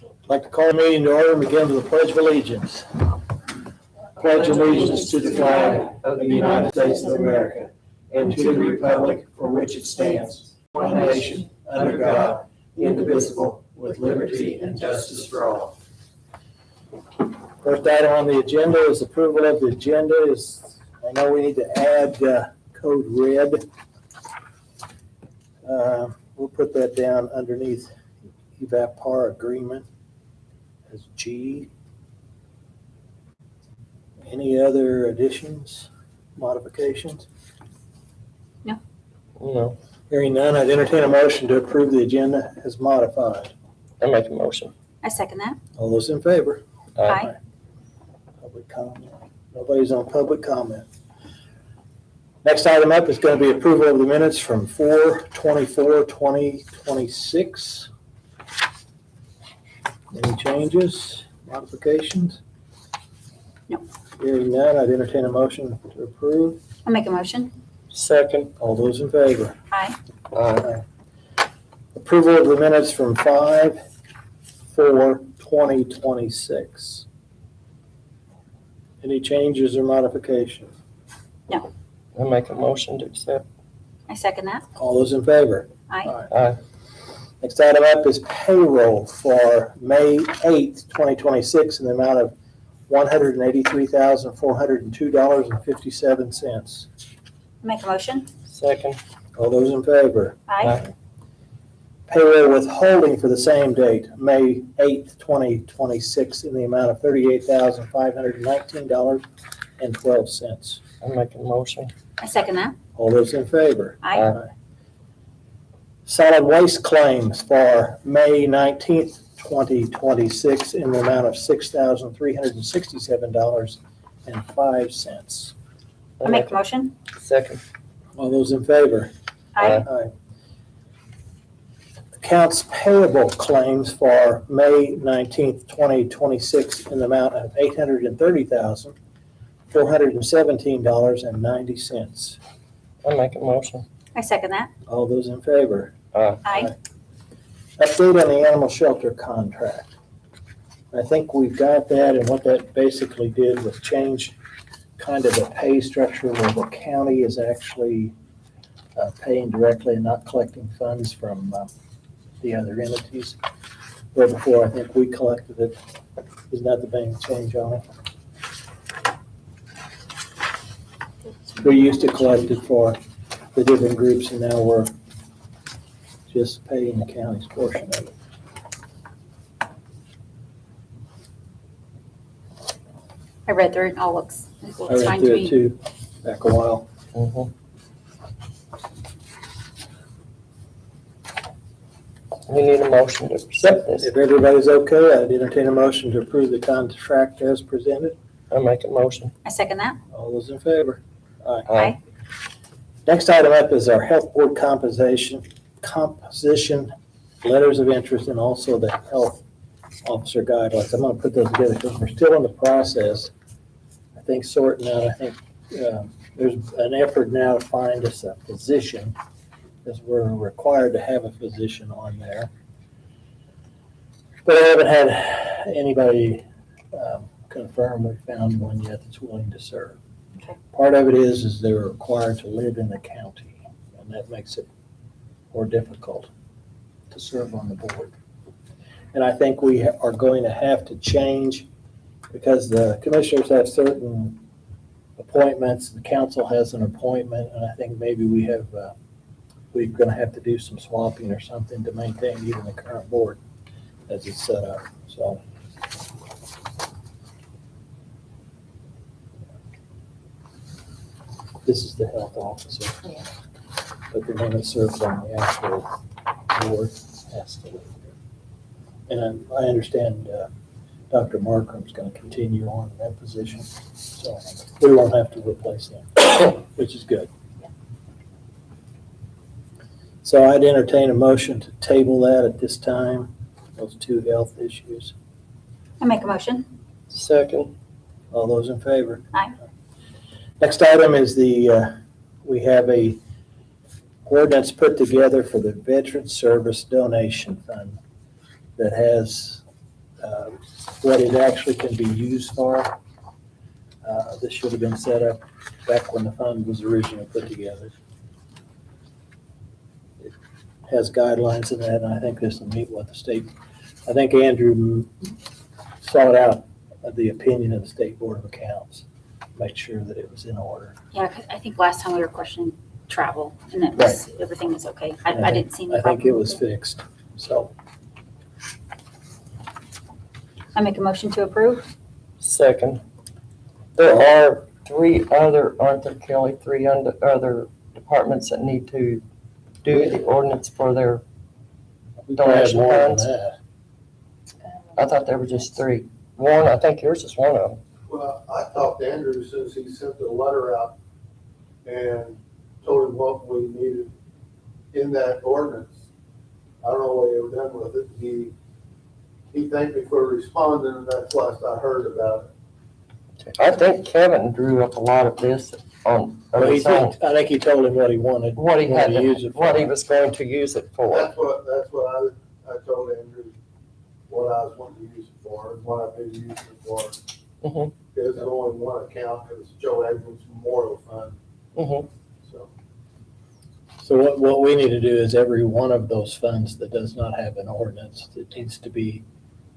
I'd like to call the meeting to order and begin with the Pledge of Allegiance. Pledge allegiance to the flag of the United States of America and to the republic for which it stands, one nation, under God, indivisible, with liberty and justice for all. First item on the agenda is approval of the agenda. I know we need to add code red. We'll put that down underneath EVAPAR agreement as G. Any other additions, modifications? No, Hearing none, I'd entertain a motion to approve the agenda as modified. I make a motion. I second that. All those in favor? Aye. Public comment. Nobody's on public comment. Next item up is going to be approval of the minutes from 4/24/2026. Any changes, modifications? No. Hearing none, I'd entertain a motion to approve. I'll make a motion. Second. All those in favor? Aye. Aye. Approval of the minutes from 5/4/2026. Any changes or modifications? I make a motion to accept. I second that. All those in favor? Aye. Aye. Next item up is payroll for May 8th, 2026 in the amount of $183,402.57. Make a motion. Second. All those in favor? Aye. Payroll withholding for the same date, May 8th, 2026 in the amount of $38,519.12. I make a motion. I second that. All those in favor? Aye. Solid waste claims for May 19th, 2026 in the amount of $6,367.05. I make a motion. Second. All those in favor? Aye. Aye. Accounts payable claims for May 19th, 2026 in the amount of $830,417.90. I make a motion. I second that. All those in favor? Aye. Aye. Update on the animal shelter contract. I think we've got that, and what that basically did was change kind of the pay structure where the county is actually paying directly and not collecting funds from the other entities. Where before, I think we collected it. Isn't that the main change on it? We used to collect it for the different groups, and now we're just paying the county's portion of it. I read through it. All looks I fine read to through it me. too, back a while. Mm-hmm. We need a motion to accept this. If everybody's okay, I'd entertain a motion to approve the contract as presented. I make a motion. I second that. All those in favor? Aye. Next item up is our health board composition, letters of interest, and also the health officer guidelines. I'm going to put those together because we're still in the process. I think sorting out, there's an effort now to find us a physician, because we're required to have a physician on there. But I haven't had anybody confirm we found one yet that's willing to serve. Okay. Part of it is they're required to live in the county, and that makes it more difficult to serve on the board. And I think we are going to have to change, because the commissioners have certain appointments, the council has an appointment, and I think maybe we're going to have to do some swapping or something to maintain even the current board as it's set up, so. This is the health officer. Yeah. But the one that serves on the actual board has to live there. And I understand Dr. Markram's going to continue on in that position, so we won't have to replace him, which is good. So I'd entertain a motion to table that at this time, those two health issues. I make a motion. Second. All those in favor? Aye. Next item is we have a ordinance put together for the Veteran Service Donation Fund that has what it actually can be used for. This should have been set up back when the fund was originally put together. It has guidelines in that, and I think this will meet what the state, I think Andrew sought out the opinion of the State Board of Accounts, made sure that it was in order. Yeah, 'cause I think last time we were questioning travel and that was, everything was okay. I didn't see any I problem. think it was with fixed, so. I make a motion to approve. Second. There are aren't there, Kelly, other departments that need to do the ordinance for their, We probably have Donation more than funds? that. I thought there were just 3. One, I think yours is one of them. Well, I talked to Andrew since he sent the letter out and told him what we needed in that ordinance. I don't know what he ever done with it. He thanked me for responding, and that's last I heard about it. I think Kevin drew up a lot of this on his own. I think he told him what he wanted. What he had, to use it for. what he was going to use it for. That's what I told Andrew, what I was wanting to use it for, and what I've been using it for. Mhm. There's only one account, it was Joe Edmonds Memorial Fund, Mhm. so. So what we need to do is every one of those funds that does not have an ordinance, it needs to be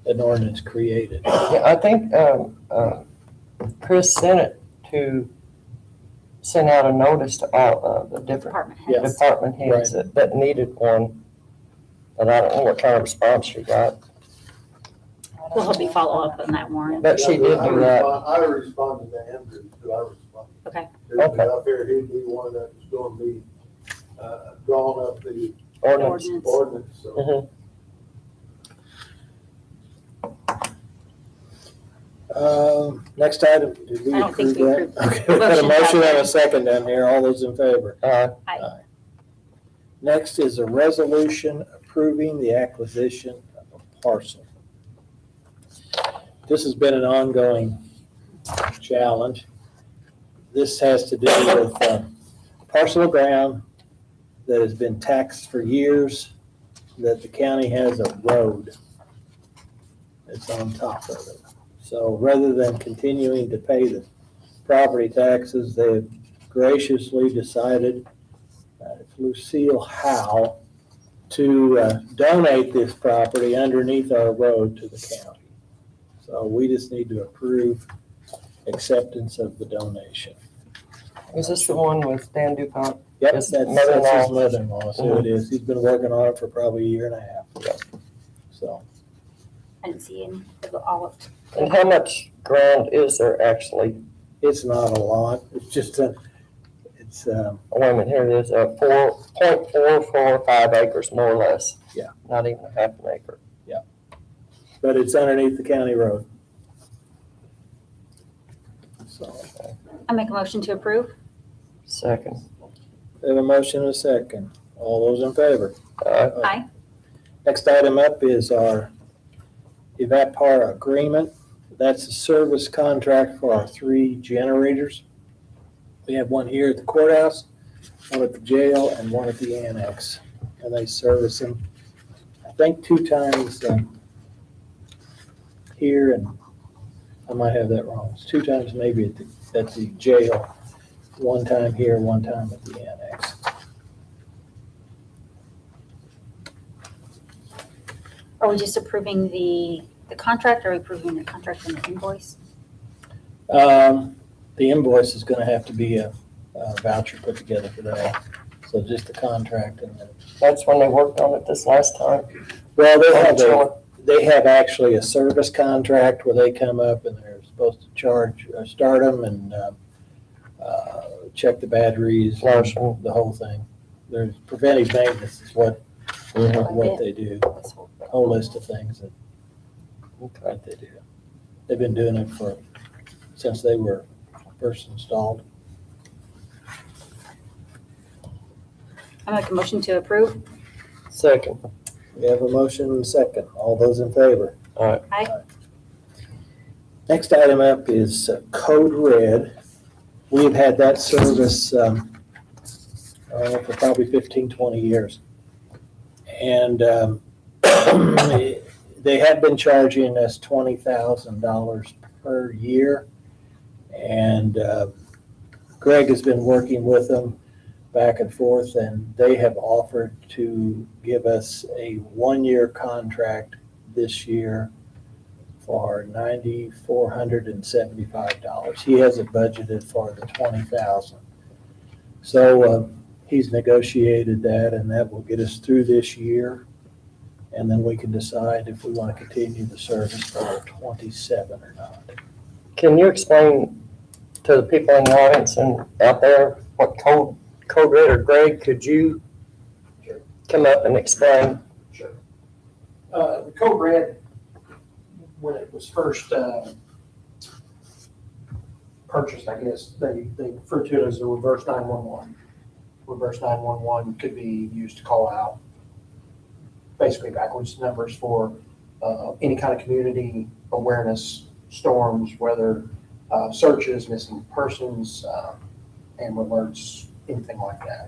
an ordinance created. Yeah, I think Chris sent out a notice to all the different Department Yeah. heads. department heads that needed one. But I don't know what kind of response she got. We'll help you follow up on that, Warren. But she did do that. I responded to Andrew, because I responded. Okay. Okay. I figured he'd be one that was going to be drawing up the Ordinance. Ordinance. ordinance, so. Mhm. Next item, did we I don't think approve we that? approved. Okay, we got a Motion motion and a happened. second down here. All those in favor? Aye. Next is a resolution approving the acquisition of a parcel. This has been an ongoing challenge. This has to do with a parcel of ground that has been taxed for years, that the county has a road that's on top of it. So rather than continuing to pay the property taxes, they have graciously decided, it's Lucille Howe, to donate this property underneath our road to the county. So we just need to approve acceptance of the donation. Is this the one with Dan DuPont? Yep, His that's mother-in-law. his mother-in-law, so it is. He's been working on it for probably a year and a half. So, I didn't see any of the olive. And how much ground is there actually? it's not a lot. It's just it's, Oh, wait a minute, here it is, 4.445 acres, more or less. Yeah. Not even a half an acre. but it's underneath the county road. So, I make a motion to approve. Second. we have a motion and a second. All those in favor? Aye. Next item up is our EVAPAR agreement. That's a service contract for our 3 generators. We have one here at the courthouse, one at the jail, and one at the annex. And they service them, I think, 2 times here, and I might have that wrong. It's 2 times maybe at the jail, 1 time here, 1 time at the annex. Are we just approving the contract, or are we approving the contract and the invoice? The invoice is gonna have to be a voucher put together for that. So just the contract and then, That's when they worked on it this last time. well, Sure. they have actually a service contract where they come up and they're supposed to charge, start them and check the batteries, Flush and 'em. the whole thing. There's preventive maintenance is what they do, a whole list of things that they do. They've been doing it since they were first installed. I make a motion to approve. Second. We have a motion and a second. All those in favor? Aye. Next item up is Code Red. We've had that service for probably 15, 20 years. And they have been charging us $20,000 per year. And Greg has been working with them back and forth, and they have offered to give us a 1-year contract this year for $9,475. He has it budgeted for the $20,000. So he's negotiated that, and that will get us through this year. And then we can decide if we want to continue the service for 27 or not. Can you explain to the people in the audience and out there what Code Red, or Greg, could you come up and explain? Sure. The Code Red, when it was first purchased, I guess, they referred to it as a reverse 911. Reverse 911 could be used to call out basically backwards numbers for any kind of community awareness, storms, weather, searches, missing persons, and alerts, anything like that.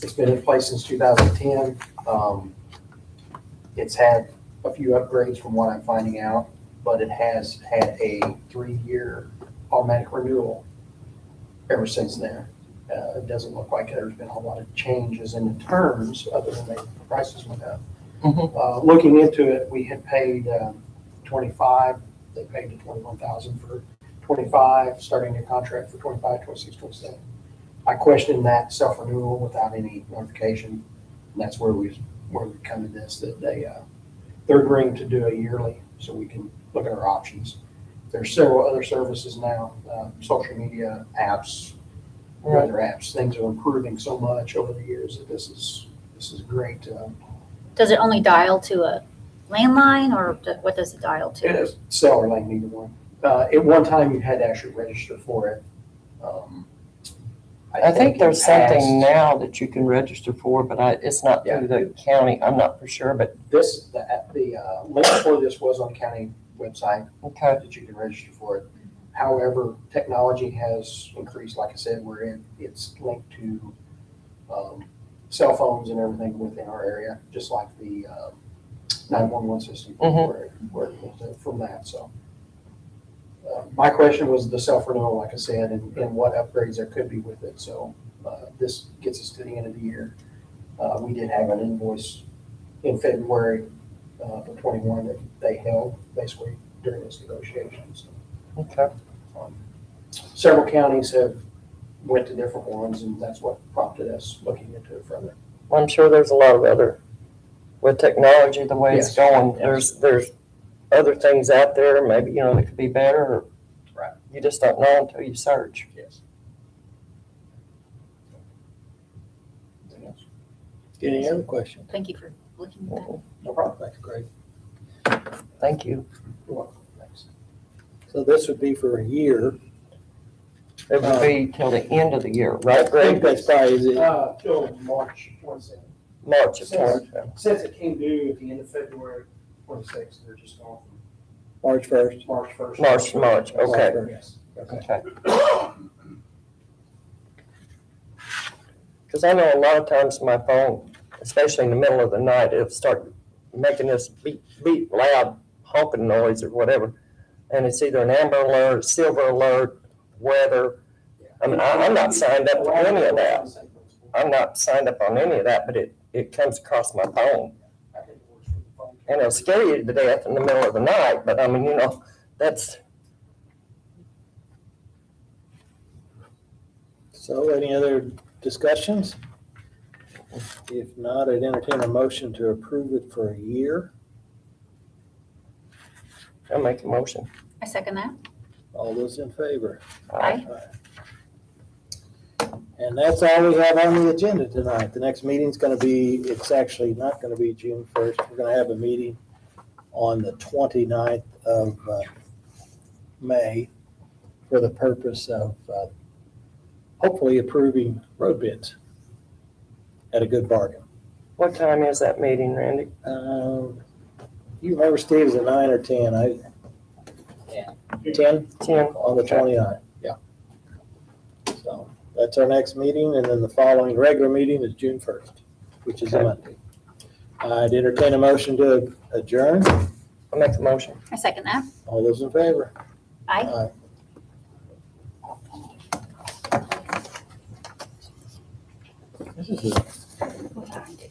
It's been in place since 2010. It's had a few upgrades from what I'm finding out, but it has had a 3-year automatic renewal ever since then. It doesn't look like there's been a whole lot of changes in the terms other than the prices went up. Looking into it, we had paid 25, they paid the 21,000 for 25, starting a contract for 25, 26, 27. I questioned that self-renewal without any notification, and that's where we come to this, that they're agreeing to do a yearly, so we can look at our options. There's several other services now, social media apps, other apps. Things are improving so much over the years that this is great. Does it only dial to a landline, or what does it dial to? It is cell or lane, neither one. At one time, you had to actually register for it. I think there's in the past- something now that you can register for, but it's not through the county. I'm not for sure, but The link for this was on the county website okay. that you can register for it. However, technology has increased, like I said, where it's linked to cell phones and everything within our area, just like the 911 system where it was from that. So my question was the self-renewal, like I said, and what upgrades there could be with it. So this gets us to the end of the year. We did have an invoice in February for 21 that they held basically during this negotiation. So, Okay. several counties have went to different ones, and that's what prompted us looking into it further. Well, I'm sure there's a lot of other, with technology, the way it's Yes. going, there's other things out there, maybe, that could be better, or Right. you just don't know until you search. Yes. Anything else? Any other questions? Thank you for looking at that. No problem. Thanks, Greg. Thank you. You're welcome. Thanks. So this would be for a year. It would be till the end of the year, right, I think Greg? that's probably, is it, Till March 27th. March of Since- 2020. Since it came due at the end of February 26th, they're just going March 1st? from March 1st. March, okay. Yes. Okay. Because I know a lot of times my phone, especially in the middle of the night, it'll start making this beep, loud honking noise or whatever. And it's either an amber alert, silver alert, weather. I mean, I'm not signed up for any of that. I'm not signed up on any of that, but it comes across my phone. And it'll scare you to death in the middle of the night, but I mean, that's, So any other discussions? If not, I'd entertain a motion to approve it for a year. I'll make a motion. I second that. All those in favor? Aye. And that's all we have on the agenda tonight. The next meeting's going to be, it's actually not going to be June 1st. We're going to have a meeting on the 29th of May for the purpose of hopefully approving road bids at a good bargain. What time is that meeting, Randy? You remember, Steve, is it 9 or 10? 10 10? on the 29th, yeah. So that's our next meeting, and then the following regular meeting is June 1st, which is a Okay. Monday. I'd entertain a motion to adjourn. I'll make the motion. I second that. All those in favor? Aye. This is a What time did-